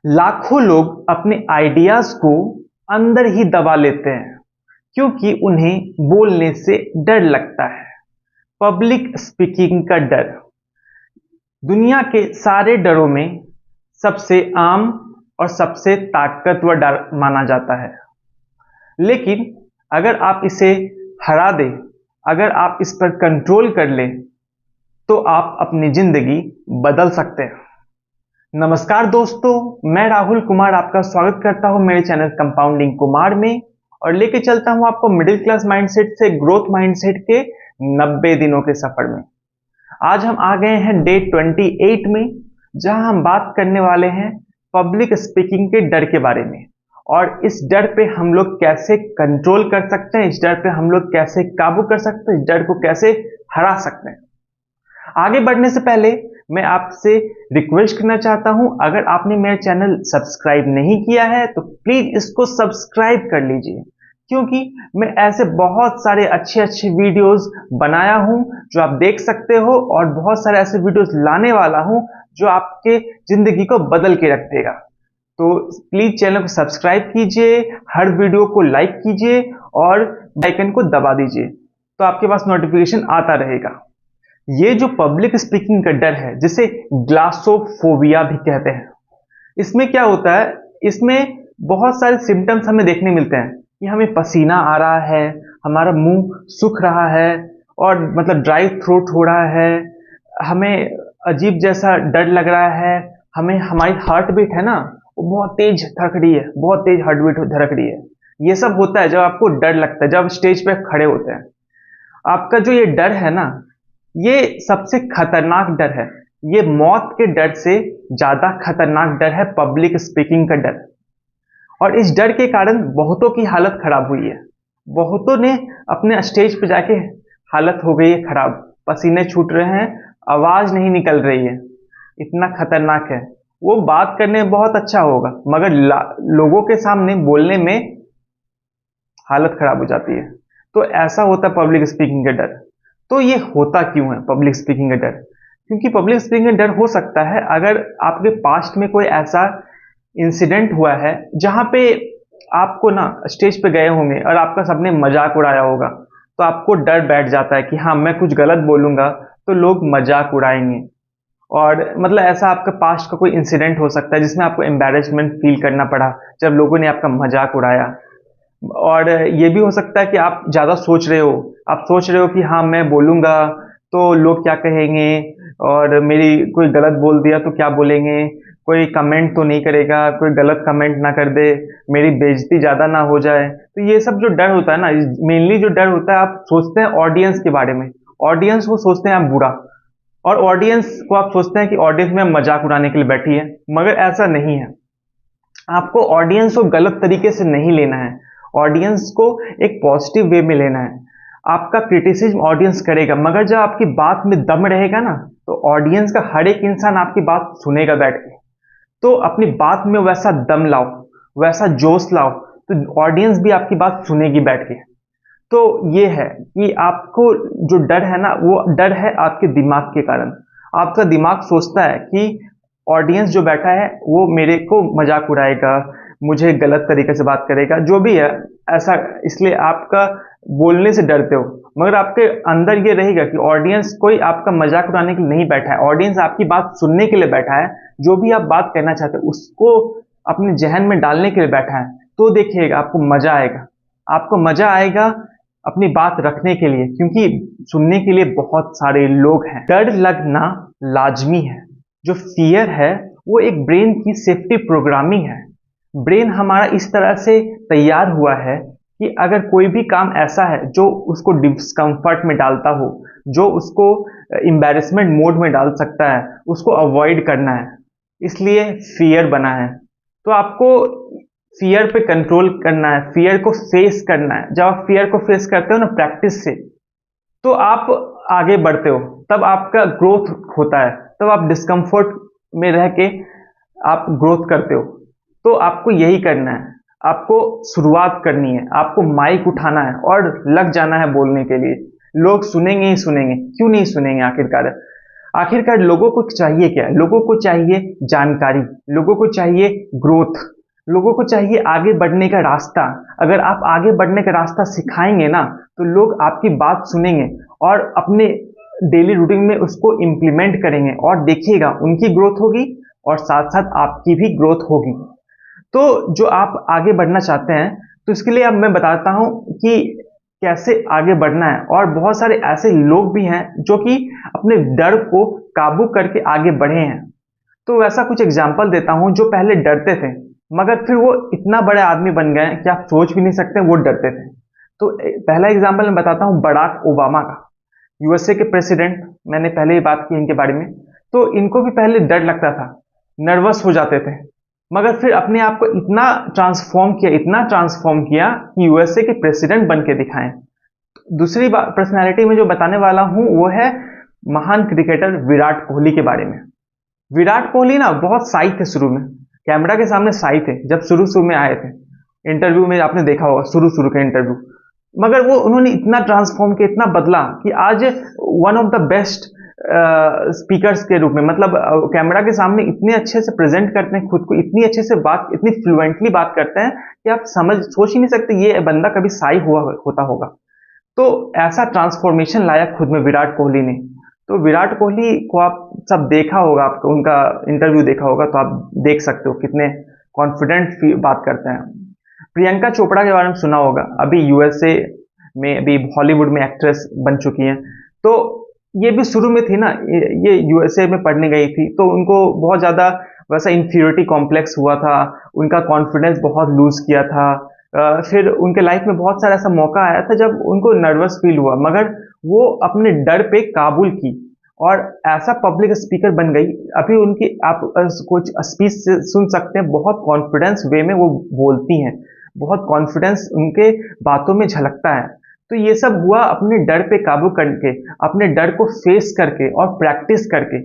लाखों लोग अपने आइडियाज को अंदर ही दबा लेते हैं क्योंकि उन्हें बोलने से डर लगता है। पब्लिक स्पीकिंग का डर दुनिया के सारे डरों में सबसे आम और सबसे ताकतवर डर माना जाता है। लेकिन अगर आप इसे हरा दें, अगर आप इस पर कंट्रोल कर लें, तो आप अपनी जिंदगी बदल सकते हैं। नमस्कार दोस्तों, मैं राहुल कुमार आपका स्वागत करता हूं मेरे चैनल कंपाउंडिंग कुमार में और लेके चलता हूं आपको मिडिल क्लास माइंडसेट से ग्रोथ माइंडसेट के 90 दिनों के सफर में। आज हम आ गए हैं डे 28 में, जहां हम बात करने वाले हैं पब्लिक स्पीकिंग के डर के बारे में और इस डर पे हम लोग कैसे कंट्रोल कर सकते हैं, इस डर पे हम लोग कैसे काबू कर सकते हैं, इस डर को कैसे हरा सकते हैं। आगे बढ़ने से पहले मैं आपसे रिक्वेस्ट करना चाहता हूं, अगर आपने मेरा चैनल सब्सक्राइब नहीं किया है तो प्लीज इसको सब्सक्राइब कर लीजिए, क्योंकि मैं ऐसे बहुत सारे अच्छे अच्छे वीडियोस बनाया हूं जो आप देख सकते हो और बहुत सारे ऐसे वीडियोस लाने वाला हूं जो आपके जिंदगी को बदल के रख देगा। तो प्लीज चैनल को सब्सक्राइब कीजिए, हर वीडियो को लाइक कीजिए और बेल आइकन को दबा दीजिए, तो आपके पास नोटिफिकेशन आता रहेगा। ये जो पब्लिक स्पीकिंग का डर है, जिसे ग्लासोफोबिया भी कहते हैं, इसमें क्या होता है, इसमें बहुत सारे सिम्टम्स हमें देखने मिलते हैं कि हमें पसीना आ रहा है, हमारा मुंह सूख रहा है और मतलब ड्राई थ्रोट हो रहा है, हमें अजीब जैसा डर लग रहा है, हमें हमारी हार्ट बीट है ना वो बहुत तेज धड़क रही है, बहुत तेज हार्ट बीट धड़क रही है। ये सब होता है जब आपको डर लगता है, जब स्टेज पे खड़े होते हैं। आपका जो ये डर है ना, ये सबसे खतरनाक डर है। ये मौत के डर से ज्यादा खतरनाक डर है पब्लिक स्पीकिंग का डर। और इस डर के कारण बहुतों की हालत खराब हुई है। बहुतों ने अपने स्टेज पे जाके हालत हो गई है खराब, पसीने छूट रहे हैं, आवाज नहीं निकल रही है, इतना खतरनाक है। वो बात करने में बहुत अच्छा होगा मगर लोगों के सामने बोलने में हालत खराब हो जाती है। तो ऐसा होता है पब्लिक स्पीकिंग का डर। तो ये होता क्यों है पब्लिक स्पीकिंग का डर? क्योंकि पब्लिक स्पीकिंग का डर हो सकता है अगर आपके पास्ट में कोई ऐसा इंसिडेंट हुआ है जहां पे आपको ना स्टेज पे गए होंगे और आपका सबने मजाक उड़ाया होगा, तो आपको डर बैठ जाता है कि हाँ मैं कुछ गलत बोलूंगा तो लोग मजाक उड़ाएंगे। और मतलब ऐसा आपका पास्ट का कोई इंसिडेंट हो सकता है जिसमें आपको एम्बैरेसमेंट फील करना पड़ा जब लोगों ने आपका मजाक उड़ाया। और ये भी हो सकता है कि आप ज़्यादा सोच रहे हो, आप सोच रहे हो कि हाँ मैं बोलूँगा तो लोग क्या कहेंगे, और मेरी कोई गलत बोल दिया तो क्या बोलेंगे, कोई कमेंट तो नहीं करेगा, कोई गलत कमेंट ना कर दे, मेरी बेइज्जती ज़्यादा ना हो जाए। तो ये सब जो डर होता है ना, मेनली जो डर होता है, आप सोचते हैं ऑडियंस के बारे में, ऑडियंस को सोचते हैं आप बुरा, और ऑडियंस को आप सोचते हैं कि ऑडियंस में मजाक उड़ाने के लिए बैठी है, मगर ऐसा नहीं है। आपको ऑडियंस को गलत तरीके से नहीं लेना है, ऑडियंस को एक पॉजिटिव वे में लेना है। आपका क्रिटिसिज्म ऑडियंस करेगा, मगर जब आपकी बात में दम रहेगा ना, तो ऑडियंस का हर एक इंसान आपकी बात सुनेगा बैठ के। तो अपनी बात में वैसा दम लाओ, वैसा जोश लाओ, तो ऑडियंस भी आपकी बात सुनेगी बैठ के। तो ये है कि आपको जो डर है ना, वो डर है आपके दिमाग के कारण। आपका दिमाग सोचता है कि ऑडियंस जो बैठा है वो मेरे को मजाक उड़ाएगा, मुझे गलत तरीके से बात करेगा, जो भी है ऐसा, इसलिए आपका बोलने से डरते हो। मगर आपके अंदर ये रहेगा कि ऑडियंस कोई आपका मजाक उड़ाने के लिए नहीं बैठा है, ऑडियंस आपकी बात सुनने के लिए बैठा है, जो भी आप बात कहना चाहते हो उसको अपने जहन में डालने के लिए बैठा है। तो देखिएगा आपको मजा आएगा, आपको मजा आएगा अपनी बात रखने के लिए, क्योंकि सुनने के लिए बहुत सारे लोग हैं। डर लगना लाजमी है। जो फियर है वो एक ब्रेन की सेफ्टी प्रोग्रामिंग है। ब्रेन हमारा इस तरह से तैयार हुआ है कि अगर कोई भी काम ऐसा है जो उसको डिस्कम्फर्ट में डालता हो, जो उसको एम्बैरेसमेंट मोड में डाल सकता है, उसको अवॉइड करना है, इसलिए फियर बना है। तो आपको फियर पे कंट्रोल करना है, फियर को फेस करना है। जब आप फियर को फेस करते हो ना प्रैक्टिस से, तो आप आगे बढ़ते हो, तब आपका ग्रोथ होता है, तब आप डिस्कम्फर्ट में रह के आप ग्रोथ करते हो। तो आपको यही करना है, आपको शुरुआत करनी है, आपको माइक उठाना है और लग जाना है बोलने के लिए। लोग सुनेंगे ही सुनेंगे, क्यों नहीं सुनेंगे आखिरकार। आखिरकार लोगों को चाहिए क्या? लोगों को चाहिए जानकारी, लोगों को चाहिए ग्रोथ, लोगों को चाहिए आगे बढ़ने का रास्ता। अगर आप आगे बढ़ने का रास्ता सिखाएंगे ना, तो लोग आपकी बात सुनेंगे और अपने डेली रूटीन में उसको इम्प्लीमेंट करेंगे, और देखिएगा उनकी ग्रोथ होगी और साथ साथ आपकी भी ग्रोथ होगी। तो जो आप आगे बढ़ना चाहते हैं, तो इसके लिए अब मैं बताता हूं कि कैसे आगे बढ़ना है। और बहुत सारे ऐसे लोग भी हैं जो कि अपने डर को काबू करके आगे बढ़े हैं। तो वैसा कुछ एग्जाम्पल देता हूं, जो पहले डरते थे मगर फिर वो इतना बड़े आदमी बन गए कि आप सोच भी नहीं सकते वो डरते थे। तो पहला एग्जाम्पल मैं बताता हूं बराक ओबामा का, यूएसए के प्रेसिडेंट। मैंने पहले ही बात की इनके बारे में। तो इनको भी पहले डर लगता था, नर्वस हो जाते थे, मगर फिर अपने आप को इतना ट्रांसफॉर्म किया, इतना ट्रांसफॉर्म किया कि यूएसए के प्रेसिडेंट बन के दिखाएं। दूसरी पर्सनैलिटी में जो बताने वाला हूं वो है महान क्रिकेटर विराट कोहली के बारे में। विराट कोहली ना बहुत शाई थे शुरू में, कैमरा के सामने शाई थे जब शुरू शुरू में आए थे। इंटरव्यू में आपने देखा होगा, शुरू शुरू के इंटरव्यू, मगर वो उन्होंने इतना ट्रांसफॉर्म किया, इतना बदला कि आज one of the best speakers के रूप में, मतलब कैमरा के सामने इतने अच्छे से प्रेजेंट करते हैं खुद को, इतनी अच्छे से बात, इतनी फ्लुएंटली बात करते हैं कि आप सोच ही नहीं सकते ये बंदा कभी शाई हुआ होता होगा। तो ऐसा ट्रांसफॉर्मेशन लाया खुद में विराट कोहली ने। तो विराट कोहली को आप सब देखा होगा, आपको उनका इंटरव्यू देखा होगा, तो आप देख सकते हो कितने कॉन्फिडेंट बात करते हैं। प्रियंका चोपड़ा के बारे में सुना होगा, अभी यूएसए में, अभी हॉलीवुड में एक्ट्रेस बन चुकी हैं। तो ये भी शुरू में थी ना, ये यूएसए में पढ़ने गई थी, तो उनको बहुत ज़्यादा वैसा इंफीरियरिटी कॉम्प्लेक्स हुआ था, उनका कॉन्फिडेंस बहुत लूज किया था। फिर उनके लाइफ में बहुत सारा ऐसा मौका आया था जब उनको नर्वस फील हुआ, मगर वो अपने डर पे काबूल की और ऐसा पब्लिक स्पीकर बन गई। अभी उनकी आप कुछ स्पीच सुन सकते हैं, बहुत कॉन्फिडेंस वे में वो बोलती हैं, बहुत कॉन्फिडेंस उनके बातों में झलकता है। तो ये सब हुआ अपने डर पे काबू करके, अपने डर को फेस करके और प्रैक्टिस करके।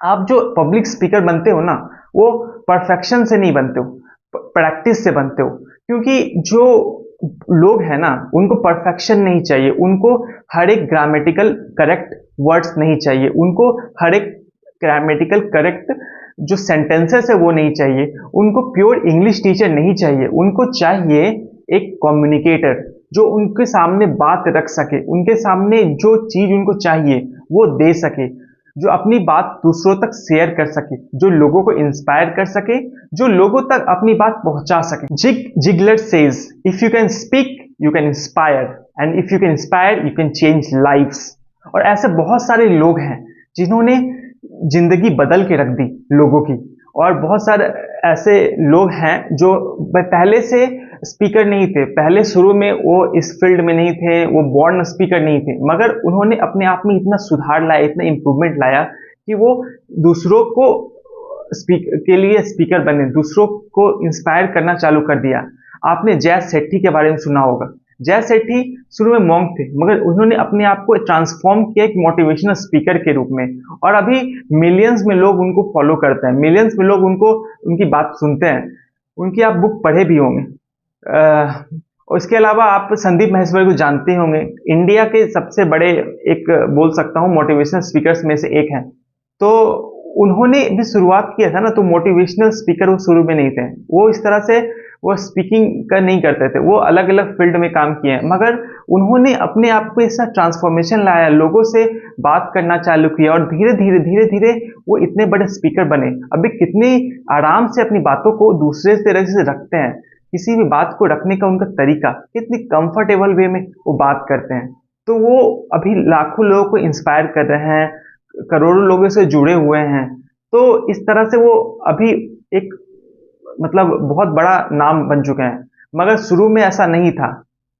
आप जो पब्लिक स्पीकर बनते हो ना, वो परफेक्शन से नहीं बनते हो, प्रैक्टिस से बनते हो। क्योंकि जो लोग हैं ना, उनको परफेक्शन नहीं चाहिए, उनको हर एक ग्रामेटिकल करेक्ट वर्ड्स नहीं चाहिए, उनको हर एक ग्रामेटिकल करेक्ट जो सेंटेंसेस है वो नहीं चाहिए, उनको प्योर इंग्लिश टीचर नहीं चाहिए, उनको चाहिए एक कम्युनिकेटर जो उनके सामने बात रख सके, उनके सामने जो चीज उनको चाहिए वो दे सके, जो अपनी बात दूसरों तक शेयर कर सके, जो लोगों को इंस्पायर कर सके, जो लोगों तक अपनी बात पहुंचा सके। Ziglar says, if you can speak you can inspire, and if you can inspire you can change lives. और ऐसे बहुत सारे लोग हैं जिन्होंने जिंदगी बदल के रख दी लोगों की, और बहुत सारे ऐसे लोग हैं जो पहले से स्पीकर नहीं थे, पहले शुरू में वो इस फील्ड में नहीं थे, वो बॉर्न स्पीकर नहीं थे, मगर उन्होंने अपने आप में इतना सुधार लाया, इतना इंप्रूवमेंट लाया कि वो दूसरों को के लिए स्पीकर बने, दूसरों को इंस्पायर करना चालू कर दिया। आपने जय सेठी के बारे में सुना होगा। जय सेठी शुरू में मॉन्क थे, मगर उन्होंने अपने आप को ट्रांसफॉर्म किया एक मोटिवेशनल स्पीकर के रूप में, और अभी मिलियंस में लोग उनको फॉलो करते हैं, मिलियंस में लोग उनको, उनकी बात सुनते हैं। उनकी आप बुक पढ़े भी होंगे। और इसके अलावा आप संदीप महेश्वरी को जानते होंगे, इंडिया के सबसे बड़े, एक बोल सकता हूँ मोटिवेशनल स्पीकर्स में से एक हैं। तो उन्होंने भी शुरुआत किया था ना, तो मोटिवेशनल स्पीकर वो शुरू में नहीं थे, वो इस तरह से वो स्पीकिंग का नहीं करते थे, वो अलग अलग फील्ड में काम किए हैं, मगर उन्होंने अपने आप को ऐसा ट्रांसफॉर्मेशन लाया, लोगों से बात करना चालू किया, और धीरे धीरे धीरे धीरे वो इतने बड़े स्पीकर बने। अभी कितने आराम से अपनी बातों को दूसरे तरह से रखते हैं, किसी भी बात को रखने का उनका तरीका, कितनी कंफर्टेबल वे में वो बात करते हैं। तो वो अभी लाखों लोगों को इंस्पायर कर रहे हैं, करोड़ों लोगों से जुड़े हुए हैं। तो इस तरह से वो अभी एक, मतलब बहुत बड़ा नाम बन चुके हैं, मगर शुरू में ऐसा नहीं था।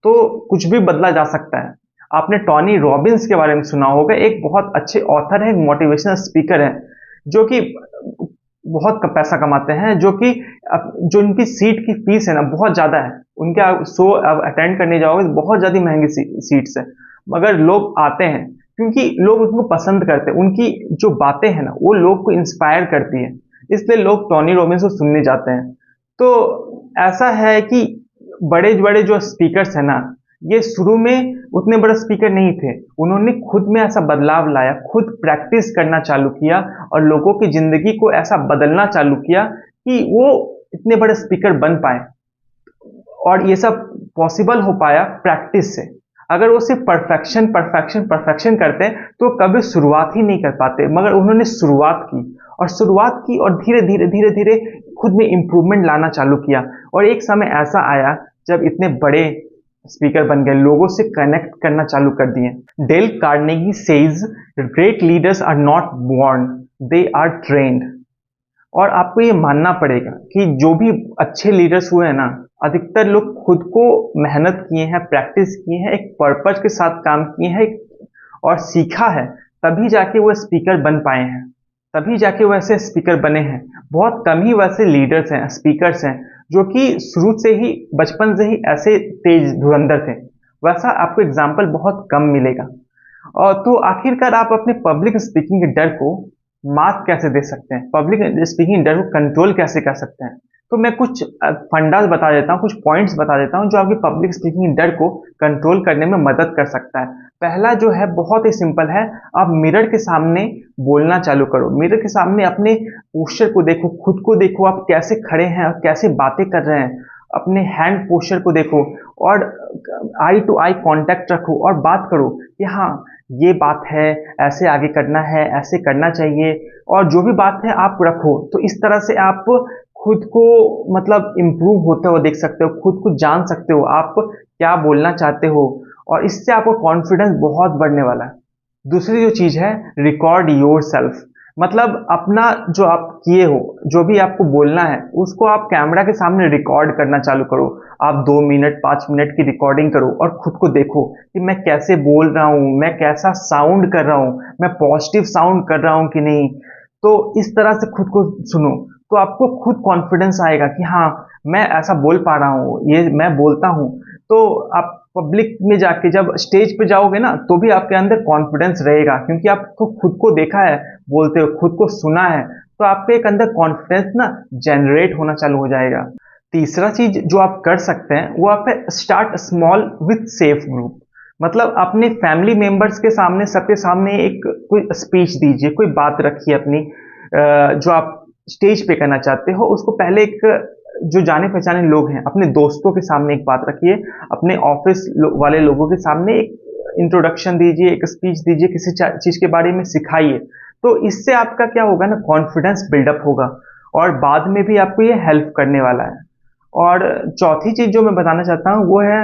तो कुछ भी बदला जा सकता है। आपने टोनी रॉबिन्स के बारे में सुना होगा, एक बहुत अच्छे ऑथर है, मोटिवेशनल स्पीकर है, जो कि बहुत पैसा कमाते हैं, जो उनकी सीट की फीस है ना बहुत ज्यादा है, उनके शो अब अटेंड करने जाओगे तो बहुत ज्यादा महंगी सीट्स है, मगर लोग आते हैं क्योंकि लोग उनको पसंद करते हैं, उनकी जो बातें हैं ना वो लोग को इंस्पायर करती है, इसलिए लोग टोनी रॉबिन्स को सुनने जाते हैं। तो ऐसा है कि बड़े बड़े जो स्पीकर्स हैं ना, ये शुरू में उतने बड़े स्पीकर नहीं थे, उन्होंने खुद में ऐसा बदलाव लाया, खुद प्रैक्टिस करना चालू किया और लोगों की जिंदगी को ऐसा बदलना चालू किया कि वो इतने बड़े स्पीकर बन पाए। और ये सब पॉसिबल हो पाया प्रैक्टिस से। अगर वो सिर्फ परफेक्शन परफेक्शन परफेक्शन करते तो कभी शुरुआत ही नहीं कर पाते, मगर उन्होंने शुरुआत की और धीरे धीरे धीरे धीरे खुद में इंप्रूवमेंट लाना चालू किया। और एक समय ऐसा आया जब इतने बड़े स्पीकर बन गए, लोगों से कनेक्ट करना चालू कर दिए। Dale Carnegie says great leaders are not born, they are trained. और आपको ये मानना पड़ेगा कि जो भी अच्छे लीडर्स हुए हैं ना, अधिकतर लोग खुद को मेहनत किए हैं, प्रैक्टिस किए हैं, एक पर्पज के साथ काम किए हैं और सीखा है, तभी जाके वो स्पीकर बन पाए हैं, तभी जाके वैसे स्पीकर बने हैं। बहुत कम ही वैसे लीडर्स हैं, स्पीकर्स हैं, जो कि शुरू से ही, बचपन से ही ऐसे तेज धुरंधर थे। वैसा आपको एग्जाम्पल बहुत कम मिलेगा। और तो आखिरकार आप अपने पब्लिक स्पीकिंग के डर को मात कैसे दे सकते हैं, पब्लिक स्पीकिंग डर को कंट्रोल कैसे कर सकते हैं? तो मैं कुछ फंडास बता देता हूँ, कुछ पॉइंट्स बता देता हूँ जो आपकी पब्लिक स्पीकिंग डर को कंट्रोल करने में मदद कर सकता है। पहला जो है बहुत ही सिंपल है, आप मिरर के सामने बोलना चालू करो। मिरर के सामने अपने पोस्चर को देखो, खुद को देखो, आप कैसे खड़े हैं और कैसे बातें कर रहे हैं। अपने हैंड पोस्चर को देखो और आई टू आई कांटेक्ट रखो और बात करो कि हाँ ये बात है, ऐसे आगे करना है, ऐसे करना चाहिए, और जो भी बात है आप रखो। तो इस तरह से आप खुद को मतलब इम्प्रूव होते हो देख सकते हो, खुद को जान सकते हो आप क्या बोलना चाहते हो, और इससे आपको कॉन्फिडेंस बहुत बढ़ने वाला है। दूसरी जो चीज है, रिकॉर्ड योर सेल्फ। मतलब अपना जो आप किए हो, जो भी आपको बोलना है, उसको आप कैमरा के सामने रिकॉर्ड करना चालू करो। आप 2 मिनट 5 मिनट की रिकॉर्डिंग करो और खुद को देखो कि मैं कैसे बोल रहा हूँ, मैं कैसा साउंड कर रहा हूँ, मैं पॉजिटिव साउंड कर रहा हूँ कि नहीं। तो इस तरह से खुद को सुनो, तो आपको खुद कॉन्फिडेंस आएगा कि हाँ मैं ऐसा बोल पा रहा हूँ, ये मैं बोलता हूँ। तो आप पब्लिक में जाके जब स्टेज पे जाओगे ना, तो भी आपके अंदर कॉन्फिडेंस रहेगा, क्योंकि आपको खुद को देखा है बोलते हो, खुद को सुना है, तो आपके एक अंदर कॉन्फिडेंस ना जनरेट होना चालू हो जाएगा। तीसरा चीज जो आप कर सकते हैं वो आप start small with safe group. मतलब अपने फैमिली मेंबर्स के सामने, सबके सामने एक कोई स्पीच दीजिए, कोई बात रखिए अपनी, जो आप स्टेज पे करना चाहते हो उसको पहले एक जो जाने पहचाने लोग हैं, अपने दोस्तों के सामने एक बात रखिए, अपने ऑफिस वाले लोगों के सामने एक इंट्रोडक्शन दीजिए, एक स्पीच दीजिए, किसी चीज के बारे में सिखाइए। तो इससे आपका क्या होगा ना, कॉन्फिडेंस बिल्डअप होगा और बाद में भी आपको ये हेल्प करने वाला है। और चौथी चीज जो मैं बताना चाहता हूँ वो है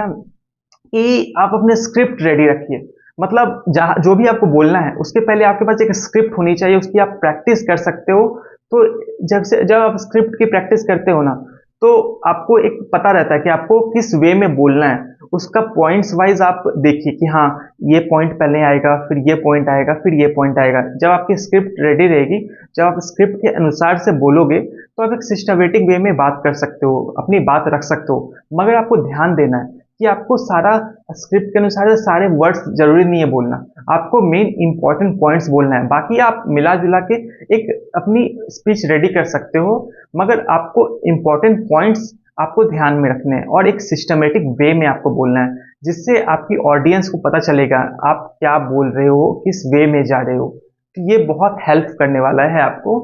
कि आप अपने स्क्रिप्ट रेडी रखिए। मतलब जहाँ जो भी आपको बोलना है उसके पहले आपके पास एक स्क्रिप्ट होनी चाहिए, उसकी आप प्रैक्टिस कर सकते हो। तो जब आप स्क्रिप्ट की प्रैक्टिस करते हो ना, तो आपको एक पता रहता है कि आपको किस वे में बोलना है। उसका पॉइंट्स वाइज आप देखिए कि हाँ ये पॉइंट पहले आएगा, फिर ये पॉइंट आएगा, फिर ये पॉइंट आएगा। जब आपकी स्क्रिप्ट रेडी रहेगी, जब आप स्क्रिप्ट के अनुसार से बोलोगे, तो आप एक सिस्टमेटिक वे में बात कर सकते हो, अपनी बात रख सकते हो। मगर आपको ध्यान देना है कि आपको सारा स्क्रिप्ट के अनुसार सारे वर्ड्स जरूरी नहीं है बोलना, आपको मेन इंपॉर्टेंट पॉइंट्स बोलना है। बाकी आप मिला जुला के एक अपनी स्पीच रेडी कर सकते हो, मगर आपको इंपॉर्टेंट पॉइंट्स आपको ध्यान में रखने हैं और एक सिस्टमेटिक वे में आपको बोलना है, जिससे आपकी ऑडियंस को पता चलेगा आप क्या बोल रहे हो, किस वे में जा रहे हो। तो ये बहुत हेल्प करने वाला है आपको।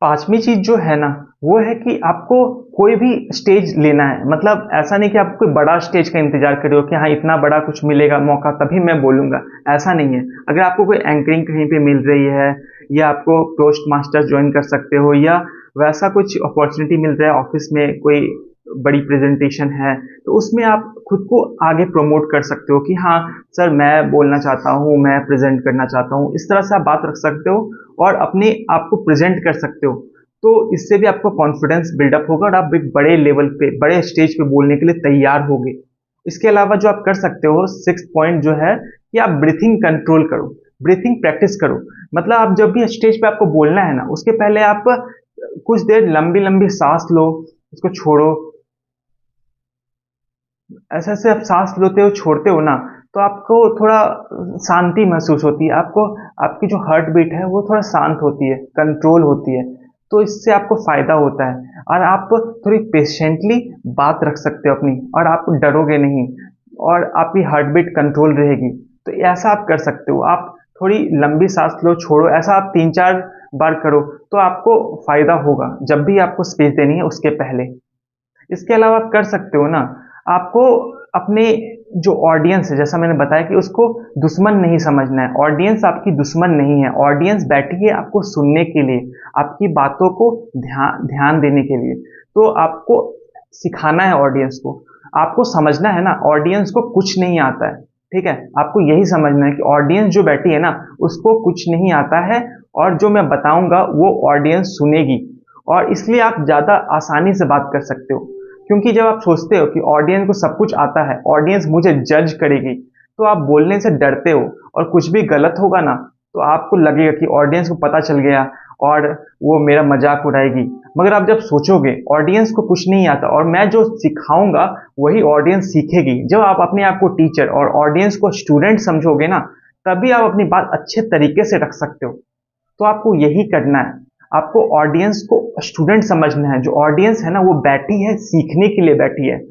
पांचवी चीज जो है ना, वो है कि आपको कोई भी स्टेज लेना है। मतलब ऐसा नहीं कि आप कोई बड़ा स्टेज का इंतजार कर रहे हो कि हाँ इतना बड़ा कुछ मिलेगा मौका तभी मैं बोलूंगा, ऐसा नहीं है। अगर आपको कोई एंकरिंग कहीं पे मिल रही है, या आपको टोस्ट मास्टर ज्वाइन कर सकते हो, या वैसा कुछ अपॉर्चुनिटी मिल रहा है ऑफिस में, कोई बड़ी प्रेजेंटेशन है, तो उसमें आप खुद को आगे प्रमोट कर सकते हो कि हाँ सर मैं बोलना चाहता हूँ, मैं प्रेजेंट करना चाहता हूँ। इस तरह से आप बात रख सकते हो और अपने आप को प्रेजेंट कर सकते हो। तो इससे भी आपको कॉन्फिडेंस बिल्डअप होगा और आप एक बड़े लेवल पे, बड़े स्टेज पे बोलने के लिए तैयार होगे। इसके अलावा जो आप कर सकते हो, 6th पॉइंट जो है कि आप ब्रीथिंग कंट्रोल करो, ब्रीथिंग प्रैक्टिस करो। मतलब आप जब भी स्टेज पे आपको बोलना है ना, उसके पहले आप कुछ देर लंबी लंबी सांस लो, उसको छोड़ो। ऐसे ऐसे आप सांस लेते हो छोड़ते हो ना, तो आपको थोड़ा शांति महसूस होती है, आपको आपकी जो हार्ट बीट है वो थोड़ा शांत होती है, कंट्रोल होती है। तो इससे आपको फायदा होता है और आप थोड़ी पेशेंटली बात रख सकते हो अपनी, और आप डरोगे नहीं। और आपकी हार्ट बीट कंट्रोल रहेगी। तो ऐसा आप कर सकते हो। आप थोड़ी लंबी सांस लो, छोड़ो, ऐसा आप 3-4 बार करो तो आपको फायदा होगा जब भी आपको स्पेस देनी है उसके पहले। इसके अलावा आप कर सकते हो ना, आपको अपने जो ऑडियंस है, जैसा मैंने बताया कि उसको दुश्मन नहीं समझना है। ऑडियंस आपकी दुश्मन नहीं है। ऑडियंस बैठी है आपको सुनने के लिए, आपकी बातों को ध्यान ध्यान देने के लिए। तो आपको सिखाना है ऑडियंस को, आपको समझना है ना ऑडियंस को कुछ नहीं आता है। ठीक है, आपको यही समझना है कि ऑडियंस जो बैठी है ना उसको कुछ नहीं आता है, और जो मैं बताऊंगा वो ऑडियंस सुनेगी। और इसलिए आप ज़्यादा आसानी से बात कर सकते हो, क्योंकि जब आप सोचते हो कि ऑडियंस को सब कुछ आता है, ऑडियंस मुझे जज करेगी, तो आप बोलने से डरते हो। और कुछ भी गलत होगा ना तो आपको लगेगा कि ऑडियंस को पता चल गया और वो मेरा मजाक उड़ाएगी। मगर आप जब सोचोगे ऑडियंस को कुछ नहीं आता और मैं जो सिखाऊंगा वही ऑडियंस सीखेगी, जब आप अपने आप को टीचर और ऑडियंस को स्टूडेंट समझोगे ना, तभी आप अपनी बात अच्छे तरीके से रख सकते हो। तो आपको यही करना है, आपको ऑडियंस को स्टूडेंट समझना है। जो ऑडियंस है ना वो बैठी है सीखने के लिए बैठी है,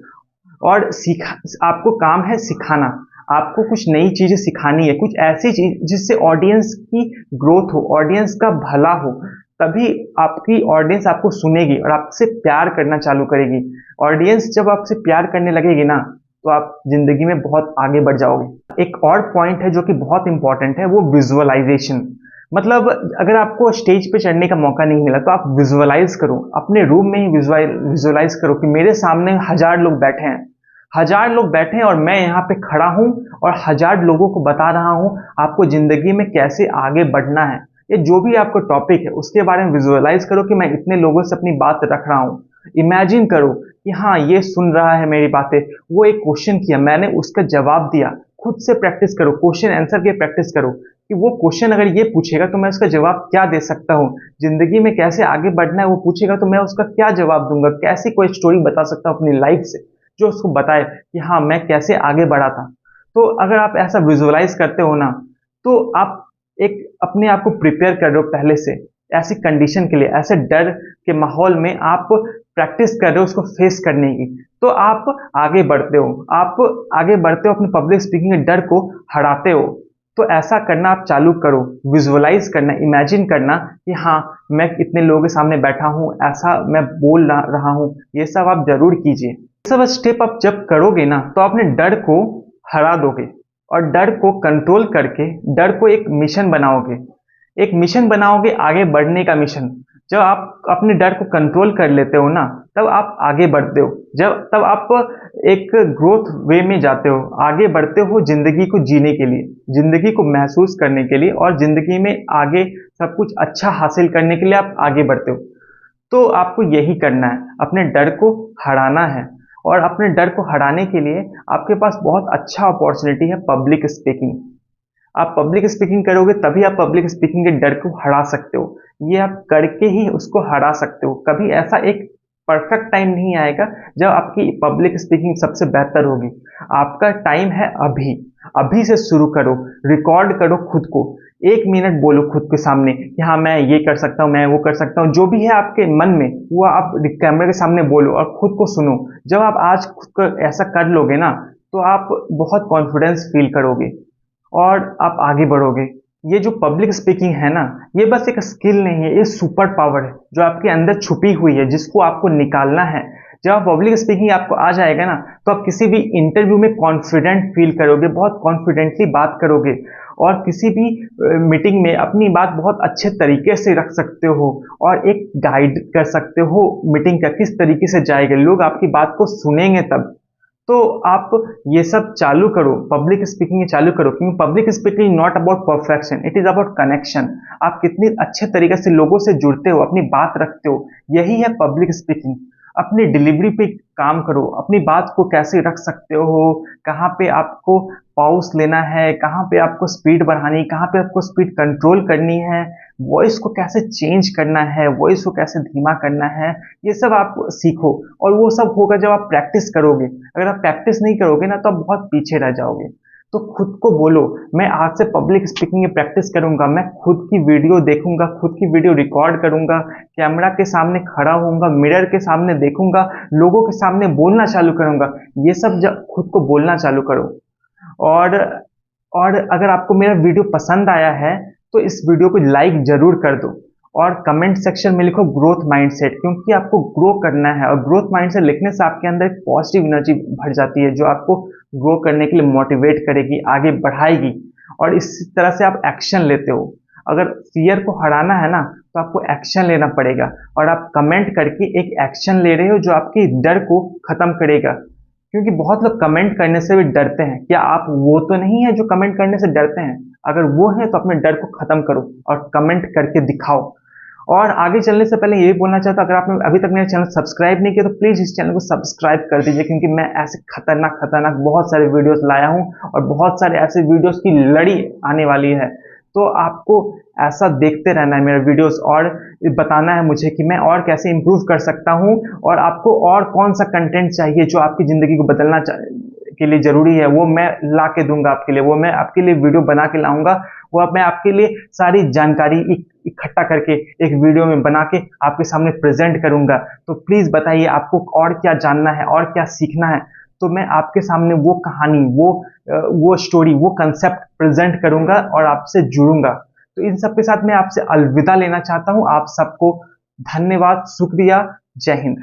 और सीखा आपको काम है सिखाना। आपको कुछ नई चीजें सिखानी है, कुछ ऐसी चीज जिससे ऑडियंस की ग्रोथ हो, ऑडियंस का भला हो। तभी आपकी ऑडियंस आपको सुनेगी और आपसे प्यार करना चालू करेगी। ऑडियंस जब आपसे प्यार करने लगेगी ना तो आप जिंदगी में बहुत आगे बढ़ जाओगे। एक और पॉइंट है जो कि बहुत इंपॉर्टेंट है, वो विजुअलाइजेशन। मतलब अगर आपको स्टेज पे चढ़ने का मौका नहीं मिला तो आप विजुअलाइज करो, अपने रूम में ही विजुअलाइज करो कि मेरे सामने 1000 लोग बैठे हैं, 1000 लोग बैठे हैं और मैं यहाँ पे खड़ा हूँ और 1000 लोगों को बता रहा हूँ आपको जिंदगी में कैसे आगे बढ़ना है। ये जो भी आपको टॉपिक है उसके बारे में विजुअलाइज करो कि मैं इतने लोगों से अपनी बात रख रहा हूँ। इमेजिन करो कि हाँ ये सुन रहा है मेरी बातें, वो एक क्वेश्चन किया मैंने उसका जवाब दिया। खुद से प्रैक्टिस करो, क्वेश्चन आंसर की प्रैक्टिस करो कि वो क्वेश्चन अगर ये पूछेगा तो मैं उसका जवाब क्या दे सकता हूँ, जिंदगी में कैसे आगे बढ़ना है वो पूछेगा तो मैं उसका क्या जवाब दूंगा, कैसी कोई स्टोरी बता सकता हूँ अपनी लाइफ से जो उसको बताए कि हाँ मैं कैसे आगे बढ़ा था। तो अगर आप ऐसा विजुअलाइज करते हो ना तो आप एक अपने आप को प्रिपेयर कर रहे हो पहले से ऐसी कंडीशन के लिए, ऐसे डर के माहौल में आप प्रैक्टिस कर रहे हो उसको फेस करने की। तो आप आगे बढ़ते हो, आप आगे बढ़ते हो, अपने पब्लिक स्पीकिंग के डर को हराते हो। तो ऐसा करना आप चालू करो, विजुअलाइज करना, इमेजिन करना कि हाँ मैं इतने लोगों के सामने बैठा हूँ, ऐसा मैं बोल रहा हूँ। ये सब आप जरूर कीजिए। ये सब स्टेप आप जब करोगे ना तो अपने डर को हरा दोगे और डर को कंट्रोल करके डर को एक मिशन बनाओगे, एक मिशन बनाओगे आगे बढ़ने का मिशन। जब आप अपने डर को कंट्रोल कर लेते हो ना तब आप आगे बढ़ते हो, जब तब आप एक ग्रोथ वे में जाते हो, आगे बढ़ते हो जिंदगी को जीने के लिए, जिंदगी को महसूस करने के लिए, और जिंदगी में आगे सब कुछ अच्छा हासिल करने के लिए आप आगे बढ़ते हो। तो आपको यही करना है, अपने डर को हराना है। और अपने डर को हराने के लिए आपके पास बहुत अच्छा अपॉर्चुनिटी है, पब्लिक स्पीकिंग। आप पब्लिक स्पीकिंग करोगे तभी आप पब्लिक स्पीकिंग के डर को हरा सकते हो। ये आप करके ही उसको हरा सकते हो। कभी ऐसा एक परफेक्ट टाइम नहीं आएगा जब आपकी पब्लिक स्पीकिंग सबसे बेहतर होगी। आपका टाइम है अभी। अभी से शुरू करो, रिकॉर्ड करो खुद को, 1 मिनट बोलो खुद के सामने कि हाँ मैं ये कर सकता हूँ, मैं वो कर सकता हूँ। जो भी है आपके मन में वो आप कैमरे के सामने बोलो और खुद को सुनो। जब आप आज खुद को ऐसा कर लोगे ना तो आप बहुत कॉन्फिडेंस फील करोगे और आप आगे बढ़ोगे। ये जो पब्लिक स्पीकिंग है ना ये बस एक स्किल नहीं है, ये सुपर पावर है जो आपके अंदर छुपी हुई है, जिसको आपको निकालना है। जब पब्लिक स्पीकिंग आपको आ जाएगा ना तो आप किसी भी इंटरव्यू में कॉन्फिडेंट फील करोगे, बहुत कॉन्फिडेंटली बात करोगे और किसी भी मीटिंग में अपनी बात बहुत अच्छे तरीके से रख सकते हो और एक गाइड कर सकते हो मीटिंग का किस तरीके से जाएगा, लोग आपकी बात को सुनेंगे तब। तो आप ये सब चालू करो, पब्लिक स्पीकिंग चालू करो, क्योंकि public speaking not about perfection, it is about connection. आप कितनी अच्छे तरीके से लोगों से जुड़ते हो, अपनी बात रखते हो, यही है पब्लिक स्पीकिंग। अपनी डिलीवरी पे काम करो, अपनी बात को कैसे रख सकते हो, कहाँ पे आपको पॉज लेना है, कहाँ पे आपको स्पीड बढ़ानी है, कहाँ पे आपको स्पीड कंट्रोल करनी है, वॉइस को कैसे चेंज करना है, वॉइस को कैसे धीमा करना है, ये सब आप सीखो। और वो सब होगा जब आप प्रैक्टिस करोगे। अगर आप प्रैक्टिस नहीं करोगे ना तो आप बहुत पीछे रह जाओगे। तो खुद को बोलो, मैं आज से पब्लिक स्पीकिंग की प्रैक्टिस करूंगा, मैं खुद की वीडियो देखूंगा, खुद की वीडियो रिकॉर्ड करूंगा, कैमरा के सामने खड़ा होऊंगा, मिरर के सामने देखूंगा, लोगों के सामने बोलना चालू करूंगा। ये सब जब खुद को बोलना चालू करो। और और अगर आपको मेरा वीडियो पसंद आया है तो इस वीडियो को लाइक जरूर कर दो और कमेंट सेक्शन में लिखो ग्रोथ माइंडसेट, क्योंकि आपको ग्रो करना है और ग्रोथ माइंडसेट लिखने से आपके अंदर एक पॉजिटिव एनर्जी भर जाती है जो आपको ग्रो करने के लिए मोटिवेट करेगी, आगे बढ़ाएगी। और इस तरह से आप एक्शन लेते हो। अगर फियर को हराना है ना तो आपको एक्शन लेना पड़ेगा, और आप कमेंट करके एक एक्शन ले रहे हो जो आपके डर को खत्म करेगा। क्योंकि बहुत लोग कमेंट करने से भी डरते हैं। क्या आप वो तो नहीं है जो कमेंट करने से डरते हैं? अगर वो है तो अपने डर को खत्म करो और कमेंट करके दिखाओ। और आगे चलने से पहले यही बोलना चाहता हूं, अगर आपने अभी तक मेरा चैनल सब्सक्राइब नहीं किया तो प्लीज इस चैनल को सब्सक्राइब कर दीजिए, क्योंकि मैं ऐसे खतरनाक खतरनाक बहुत सारे वीडियोस लाया हूं और बहुत सारे ऐसे वीडियोस की लड़ी आने वाली है। तो आपको ऐसा देखते रहना है मेरे वीडियोस, और बताना है मुझे कि मैं और कैसे इंप्रूव कर सकता हूं, और आपको और कौन सा कंटेंट चाहिए जो आपकी जिंदगी को बदलना के लिए जरूरी है, वो मैं ला के दूंगा आपके लिए, वो मैं आपके लिए वीडियो बना के लाऊंगा। वो अब मैं आपके लिए सारी जानकारी इकट्ठा करके एक वीडियो में बना के आपके सामने प्रेजेंट करूंगा। तो प्लीज बताइए आपको और क्या जानना है और क्या सीखना है, तो मैं आपके सामने वो कहानी, वो स्टोरी, वो कंसेप्ट प्रेजेंट करूंगा और आपसे जुड़ूंगा। तो इन सब के साथ मैं आपसे अलविदा लेना चाहता हूं। आप सबको धन्यवाद, शुक्रिया, जय हिंद।